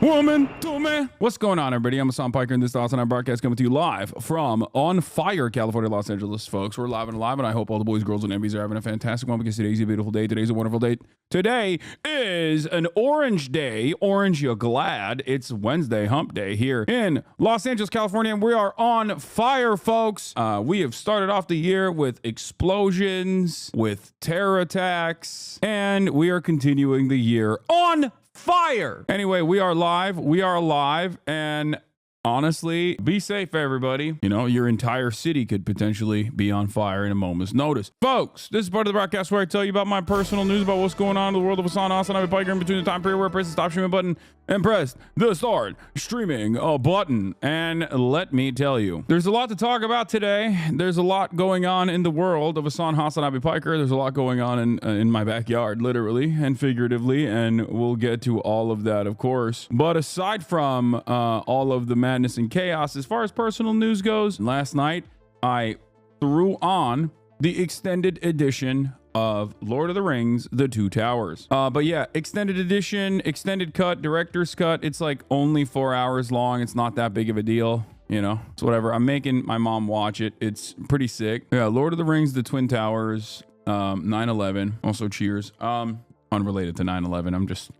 woman to me. What's going on, everybody? I'm Hassan Piker, and this is Awesome broadcast coming to you live from On Fire, California, Los Angeles, folks. We're live and live, and I hope all the boys, girls, and MVs are having a fantastic one because today's a beautiful day. Today's a wonderful day. Today is an orange day. Orange, you glad? It's Wednesday, hump day here in Los Angeles, California, and we are on fire, folks. We have started off the year with explosions, with terror attacks, and we are continuing the year on fire. Anyway, we are live. We are alive. And honestly, be safe, everybody. You know, your entire city could potentially be on fire in a moment's notice. Folks, this is part of the broadcast where I tell you about my personal news about what's going on in the world of Hassan. I'm a Piker in between the time period where I press the stop streaming button and press the start streaming button. And let me tell you, there's a lot to talk about today. There's a lot going on in the world of Hassan Piker. There's a lot going on in my backyard, literally and figuratively, and we'll get to all of that, of course. But aside from all of the madness and chaos, as far as personal news goes, last night I threw on the extended edition of Lord of the Rings, The Two Towers. But yeah, extended edition, extended cut, director's cut. It's like only 4 hours long. It's not that big of a deal. You know, it's whatever. I'm making my mom watch it. It's pretty sick. Yeah, Lord of the Rings, The Twin Towers, 9/11. Also, cheers. Unrelated to 9/11. I'm just,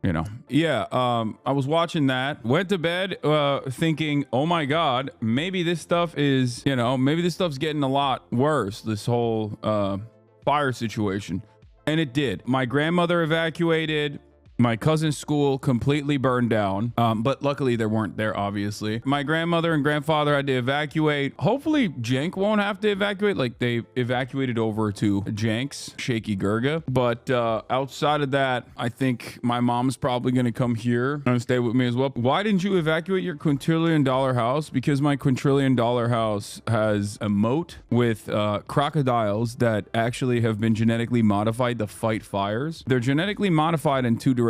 you know, yeah. I was watching that, went to bed thinking, oh my God, maybe this stuff is, you know, maybe this stuff's getting a lot worse, this whole fire situation. And it did. My grandmother evacuated. My cousin's school completely burned down, but luckily they weren't there, obviously. My grandmother and grandfather had to evacuate. Hopefully Jenk won't have to evacuate, like they evacuated over to Jenk's Shaky Gurga. But outside of that, I think my mom's probably going to come here and stay with me as well. Why didn't you evacuate your quintillion-dollar house? Because my quintillion-dollar house has a moat with crocodiles that actually have been genetically modified to fight fires. They're genetically modified in two directions.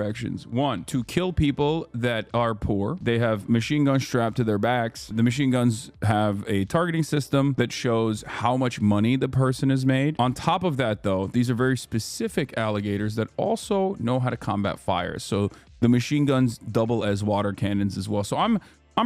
One, to kill people that are poor. They have machine guns strapped to their backs. The machine guns have a targeting system that shows how much money the person has made. On top of that, though, these are very specific alligators that also know how to combat fire. So the machine guns double as water cannons as well. So I'm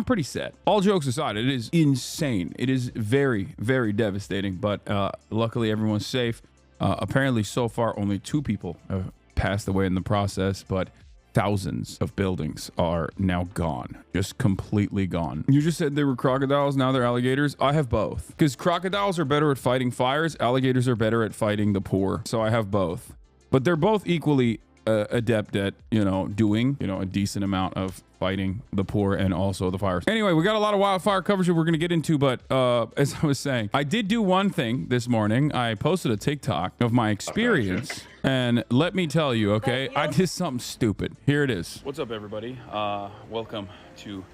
pretty set. All jokes aside, it is insane. It is very, very devastating, but luckily everyone's safe. Apparently so far only 2 people have passed away in the process, but thousands of buildings are now gone, just completely gone. You just said they were crocodiles, now they're alligators. I have both, because crocodiles are better at fighting fires, alligators are better at fighting the poor. So I have both, but they're both equally adept at, you know, doing, you know, a decent amount of fighting the poor and also the fires. Anyway, we got a lot of wildfire coverage that we're going to get into, but as I was saying, I did do one thing this morning. I posted a TikTok of my experience, and let me tell you, okay, I did something stupid. Here it is. What's up, everybody? Welcome to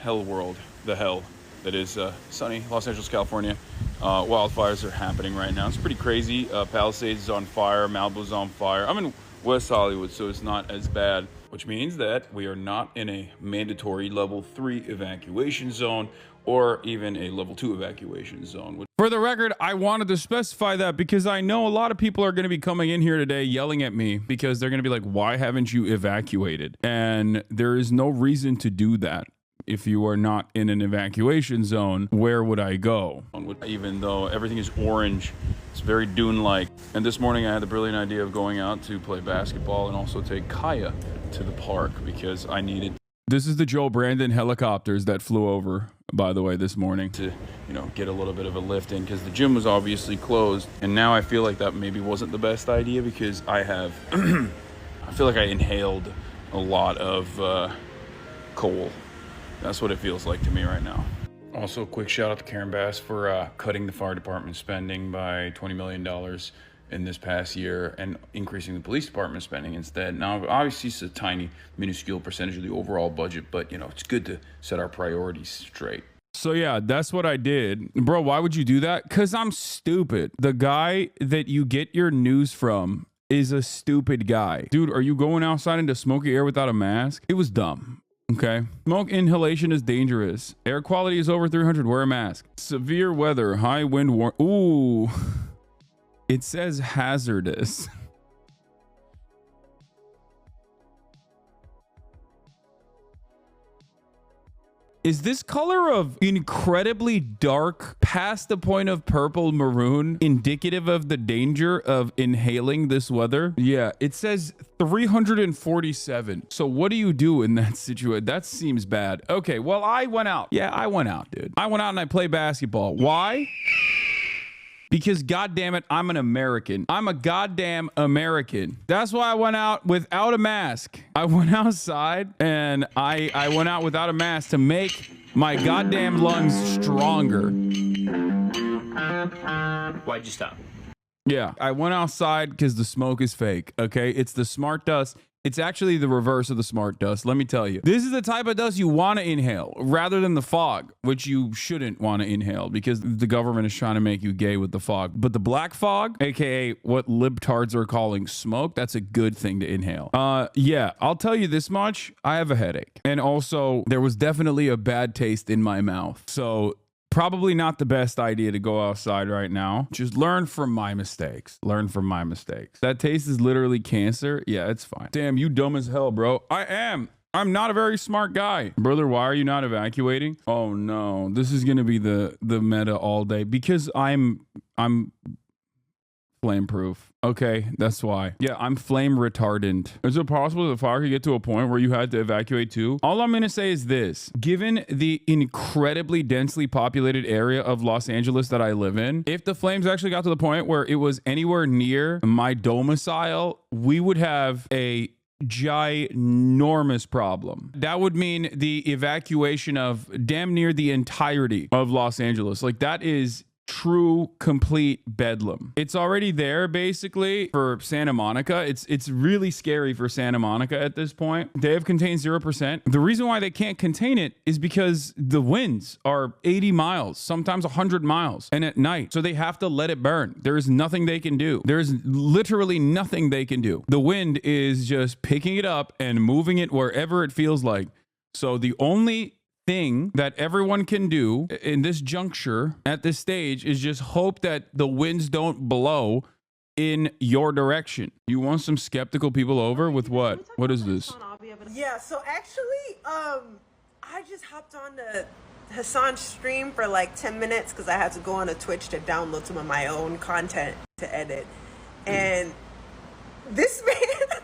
Hell World, the hell that is sunny Los Angeles, California. Wildfires are happening right now. It's pretty crazy. Palisades is on fire. Malibu's on fire. I'm in West Hollywood, so it's not as bad, which means that we are not in a mandatory level 3 evacuation zone or even a level 2 evacuation zone. For the record, I wanted to specify that because I know a lot of people are going to be coming in here today yelling at me because they're going to be like, why haven't you evacuated? And there is no reason to do that. If you are not in an evacuation zone, where would I go? Even though everything is orange, it's very Dune-like. And this morning I had the brilliant idea of going out to play basketball and also take Kaya to the park because I needed. This is the Joe Brandon helicopters that flew over, by the way, this morning to, you know, get a little bit of a lift in because the gym was obviously closed. And now I feel like that maybe wasn't the best idea because I have, I feel like I inhaled a lot of coal. That's what it feels like to me right now. Also, quick shout out to Karen Bass for cutting the fire department spending by $20 million in this past year and increasing the police department spending instead. Now, obviously, it's a tiny, minuscule percentage of the overall budget, but, you know, it's good to set our priorities straight. So, yeah, that's what I did. Bro, why would you do that? Because I'm stupid. The guy that you get your news from is a stupid guy. Dude, are you going outside into smoky air without a mask? It was dumb. Okay. Smoke inhalation is dangerous. Air quality is over 300. Wear a mask. Severe weather. High wind warning. Ooh. It says hazardous. Is this color of incredibly dark past the point of purple maroon indicative of the danger of inhaling this weather? Yeah, it says 347. So what do you do in that situation? That seems bad. Okay, well, I went out. Yeah, I went out, dude. I went out and I played basketball. Why? Because goddamn it, I'm an American. I'm a goddamn American. That's why I went out without a mask. I went outside and I went out without a mask to make my goddamn lungs stronger. Why'd you stop? Yeah, I went outside because the smoke is fake. Okay, it's the smart dust. It's actually the reverse of the smart dust. Let me tell you, this is the type of dust you want to inhale rather than the fog, which you shouldn't want to inhale because the government is trying to make you gay with the fog. But the black fog, aka what libtards are calling smoke, that's a good thing to inhale. Yeah, I'll tell you this much. I have a headache. And also there was definitely a bad taste in my mouth. So probably not the best idea to go outside right now. Just learn from my mistakes. Learn from my mistakes. That taste is literally cancer. Yeah, it's fine. Damn, you dumb as hell, bro. I am. I'm not a very smart guy. Brother, why are you not evacuating? Oh no, this is gonna be the meta all day because I'm flame proof. Okay, that's why. Yeah, I'm flame retardant. Is it possible the fire could get to a point where you had to evacuate too? All I'm gonna say is this. Given the incredibly densely populated area of Los Angeles that I live in, if the flames actually got to the point where it was anywhere near my domicile, we would have a ginormous problem. That would mean the evacuation of damn near the entirety of Los Angeles. Like that is true complete bedlam. It's already there basically for Santa Monica. It's really scary for Santa Monica at this point. They have contained 0%. The reason why they can't contain it is because the winds are 80 miles, sometimes 100 miles, and at night. So they have to let it burn. There is nothing they can do. There's literally nothing they can do. The wind is just picking it up and moving it wherever it feels like. So the only thing that everyone can do in this juncture at this stage is just hope that the winds don't blow in your direction. You want some skeptical people over with what? What is this? Yeah, so actually, I just hopped on to Hasan's stream for like 10 minutes because I had to go on a Twitch to download some of my own content to edit. And this man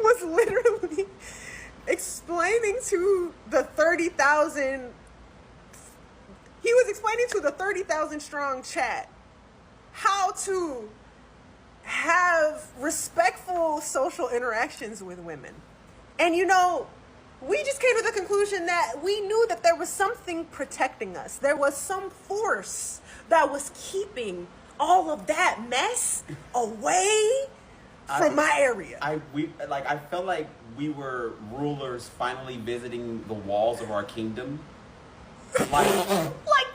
was literally explaining to the 30,000, he was explaining to the 30,000 strong chat how to have respectful social interactions with women. And you know, we just came to the conclusion that we knew that there was something protecting us. There was some force that was keeping all of that mess away from my area. I felt like we were rulers finally visiting the walls of our kingdom. Like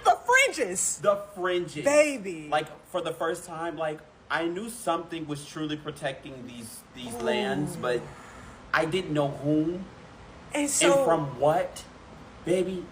the fringes. The fringes. Baby. Like for the first time, like I knew something was truly protecting these lands, but I didn't know whom and from what, baby.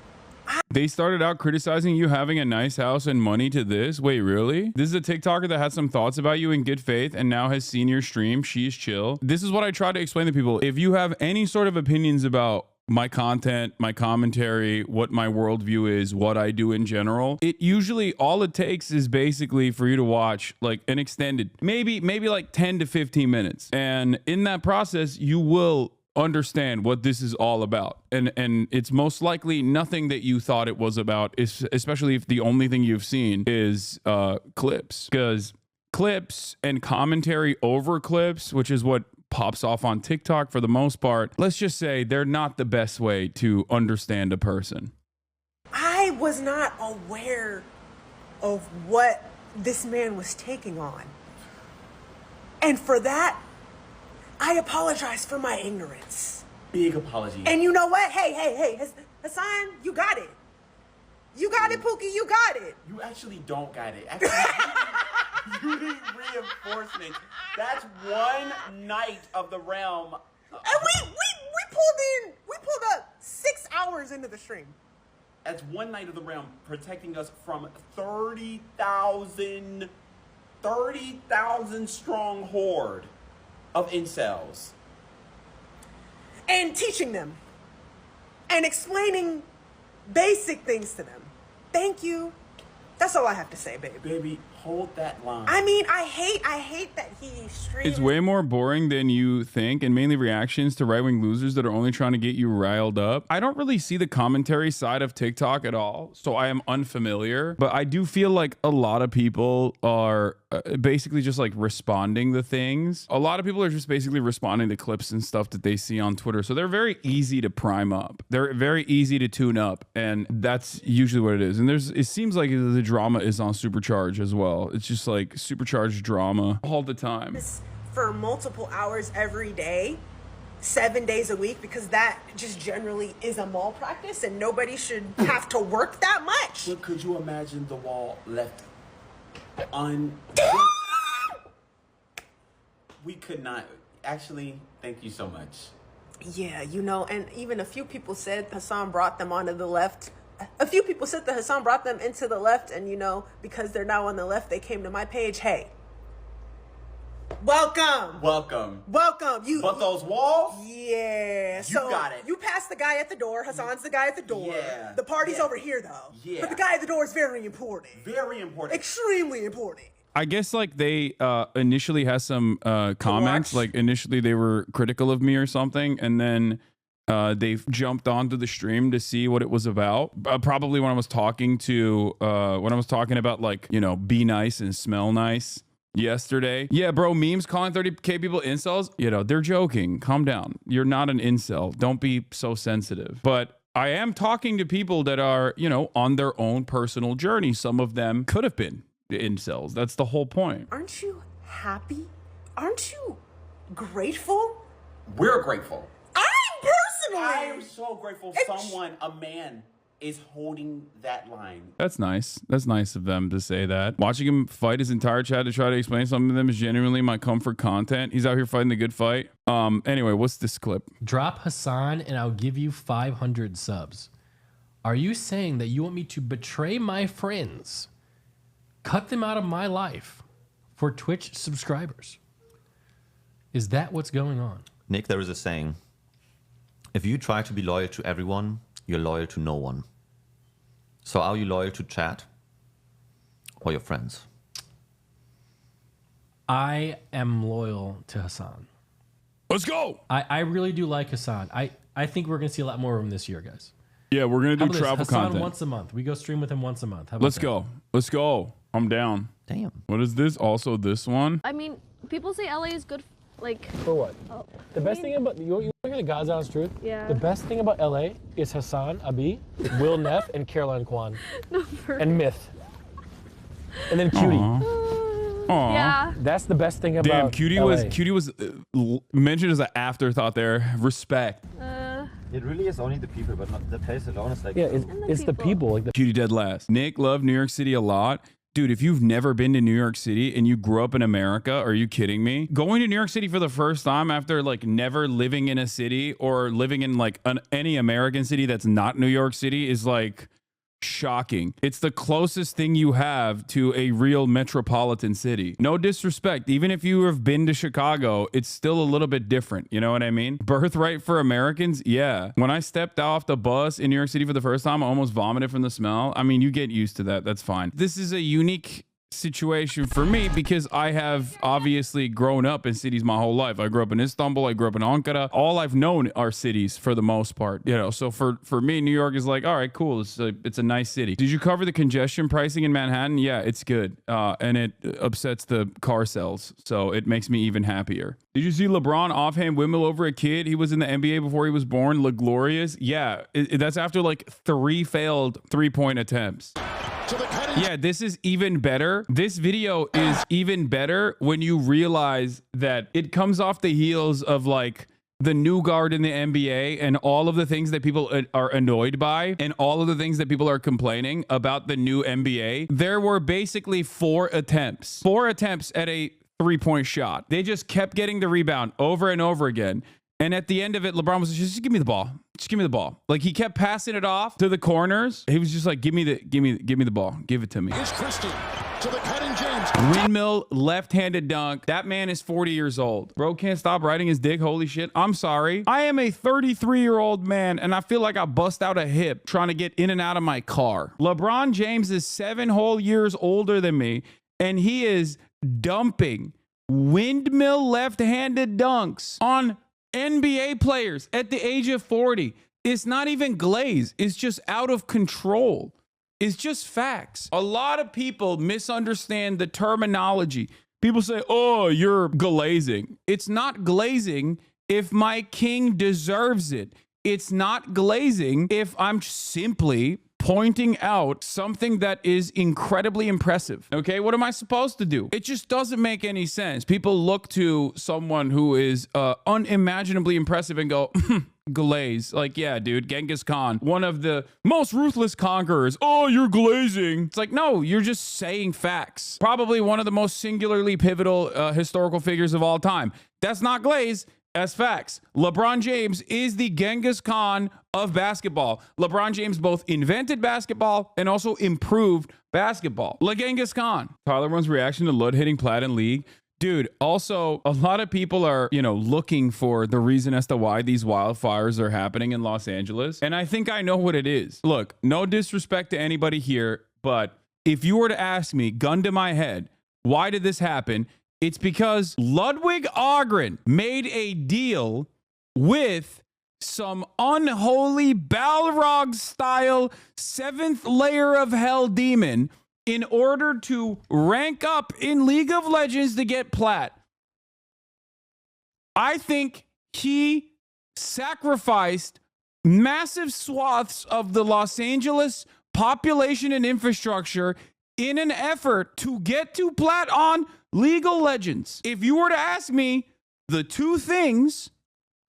They started out criticizing you having a nice house and money to this. Wait, really? This is a TikToker that had some thoughts about you in good faith and now has seen your stream. She's chill. This is what I try to explain to people. If you have any sort of opinions about my content, my commentary, what my worldview is, what I do in general, it usually all it takes is basically for you to watch like an extended, maybe like 10 to 15 minutes. And in that process, you will understand what this is all about, and it's most likely nothing that you thought it was about, especially if the only thing you've seen is clips, because clips and commentary over clips, which is what pops off on TikTok for the most part, let's just say they're not the best way to understand a person. I was not aware of what this man was taking on, and for that I apologize for my ignorance. Big apology. And you know what? Hey, Hasan, you got it. You got it, Pookie, you got it. You actually don't got it. Actually, you need reinforcement. That's one night of the realm. And we pulled up 6 hours into the stream. That's one night of the realm protecting us from 30,000 strong horde of incels. And teaching them and explaining basic things to them. Thank you. That's all I have to say, baby. Baby, hold that line. I mean, I hate that he streams. It's way more boring than you think, and mainly reactions to right-wing losers that are only trying to get you riled up. I don't really see the commentary side of TikTok at all, so I am unfamiliar. But I do feel like a lot of people are basically just like responding to things. A lot of people are just basically responding to clips and stuff that they see on Twitter. So they're very easy to prime up. They're very easy to tune up, and that's usually what it is. And it seems like the drama is on supercharge as well. It's just like supercharged drama all the time. For multiple hours every day, 7 days a week, because that just generally is a mall practice and nobody should have to work that much. But could you imagine the wall left on? We could not. Actually, thank you so much. Yeah, you know, and even a few people said Hasan brought them onto the left. A few people said that Hasan brought them into the left, and you know, because they're now on the left, they came to my page. Hey, welcome. But those walls? Yeah. So you got it. You passed the guy at the door. Hasan's the guy at the door. Yeah. The party's over here, though. Yeah. But the guy at the door is very important. Very important. Extremely important. I guess like they initially had some comments. Like initially they were critical of me or something, and then they jumped onto the stream to see what it was about. Probably when I was talking about like, you know, be nice and smell nice yesterday. Yeah, bro, memes calling 30K people incels. You know, they're joking. Calm down. You're not an incel. Don't be so sensitive. But I am talking to people that are, you know, on their own personal journey. Some of them could have been incels. That's the whole point. Aren't you happy? Aren't you grateful? We're grateful. I am so grateful a man is holding that line. That's nice. That's nice of them to say that. Watching him fight his entire chat to try to explain something to them is genuinely my comfort content. He's out here fighting the good fight. Anyway, what's this clip? Drop Hasan and I'll give you 500 subs. Are you saying that you want me to betray my friends, cut them out of my life for Twitch subscribers? Is that what's going on? Nick, there is a saying. If you try to be loyal to everyone, you're loyal to no one. So are you loyal to chat or your friends? I am loyal to Hasan. Let's go. I really do like Hasan. I think we're going to see a lot more of him this year, guys. Yeah, we're going to do travel Hasan content. once a month. We go stream with him once a month. Let's go. Let's go. I'm down. Damn. What is this? Also this one? I mean, people say LA is good, like... For what? Oh, the best thing about... You want to hear the God's honest truth? Yeah. The best thing about LA is Hasan, Abi, Will Neff, and Caroline Kwan. No, and Myth. And then Cutie. Aww. Yeah. That's the best thing about Damn, Cutie LA. was mentioned as an afterthought there. Respect. It really is only the people, but not the place alone is like... Yeah, it's the people. Like Cutie dead last. Nick loved New York City a lot. Dude, if you've never been to New York City and you grew up in America, are you kidding me? Going to New York City for the first time after like never living in a city or living in like any American city that's not New York City is like shocking. It's the closest thing you have to a real metropolitan city. No disrespect. Even if you have been to Chicago, it's still a little bit different. You know what I mean? Birthright for Americans. Yeah. When I stepped off the bus in New York City for the first time, I almost vomited from the smell. I mean, you get used to that. That's fine. This is a unique situation for me because I have obviously grown up in cities my whole life. I grew up in Istanbul, I grew up in Ankara. All I've known are cities for the most part, you know. So for me, New York is like, all right, cool. It's a nice city. Did you cover the congestion pricing in Manhattan? Yeah, it's good. And it upsets the car sales, so it makes me even happier. Did you see LeBron offhand windmill over a kid? He was in the NBA before he was born. Le Glorious. Yeah, that's after like 3 failed 3-point attempts. Yeah, this is even better. This video is even better when you realize that it comes off the heels of like the new guard in the NBA and all of the things that people are annoyed by and all of the things that people are complaining about the new NBA. There were basically 4 attempts at a 3-point shot. They just kept getting the rebound over and over again. And at the end of it, LeBron was just give me the ball. Just give me the ball. Like he kept passing it off to the corners. He was just like, give me the ball. Give it to me. Here's Christie to the cutting James. Windmill, left-handed dunk. That man is 40 years old. Bro can't stop riding his dick. Holy shit. I'm sorry. I am a 33-year-old man, and I feel like I bust out a hip trying to get in and out of my car. LeBron James is 7 whole years older than me, and he is dumping windmill left-handed dunks on NBA players at the age of 40. It's not even glaze. It's just out of control. It's just facts. A lot of people misunderstand the terminology. People say, oh, you're glazing. It's not glazing if my king deserves it. It's not glazing if I'm simply pointing out something that is incredibly impressive. Okay, what am I supposed to do? It just doesn't make any sense. People look to someone who is unimaginably impressive and go, glaze. Like, yeah, dude, Genghis Khan, one of the most ruthless conquerors. Oh, you're glazing. It's like, no, you're just saying facts. Probably one of the most singularly pivotal historical figures of all time. That's not glaze. As facts. LeBron James is the Genghis Khan of basketball. LeBron James both invented basketball and also improved basketball. Genghis Khan. Tyler One's reaction to Lud hitting plat in league. Dude, also, a lot of people are, looking for the reason as to why these wildfires are happening in Los Angeles. And I think I know what it is. Look, no disrespect to anybody here, but if you were to ask me, gun to my head, why did this happen? It's because Ludwig Ogren made a deal with some unholy Balrog-style 7th layer of hell demon in order to rank up in League of Legends to get plat. I think he sacrificed massive swaths of the Los Angeles population and infrastructure in an effort to get to plat on League of Legends. If you were to ask me, the two things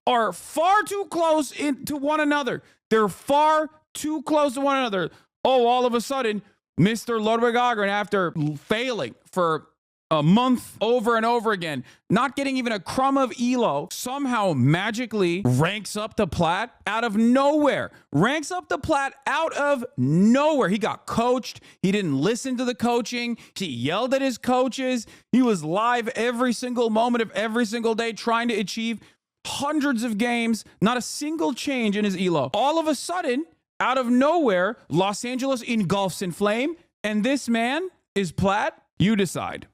are far too close to one another. They're far too close to one another. Oh, all of a sudden, Mr. Ludwig Ogren, after failing for a month over and over again, not getting even a crumb of elo, somehow magically ranks up to plat out of nowhere. Ranks up to plat out of nowhere. He got coached. He didn't listen to the coaching. He yelled at his coaches. He was live every single moment of every single day trying to achieve hundreds of games. Not a single change in his elo. All of a sudden, out of nowhere, Los Angeles engulfs in flame, and this man is plat. You decide.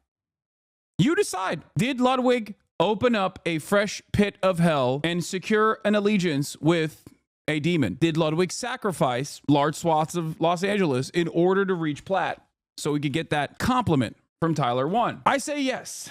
You decide. Did Ludwig open up a fresh pit of hell and secure an allegiance with a demon? Did Ludwig sacrifice large swaths of Los Angeles in order to reach plat so we could get that compliment from Tyler 1? I say yes.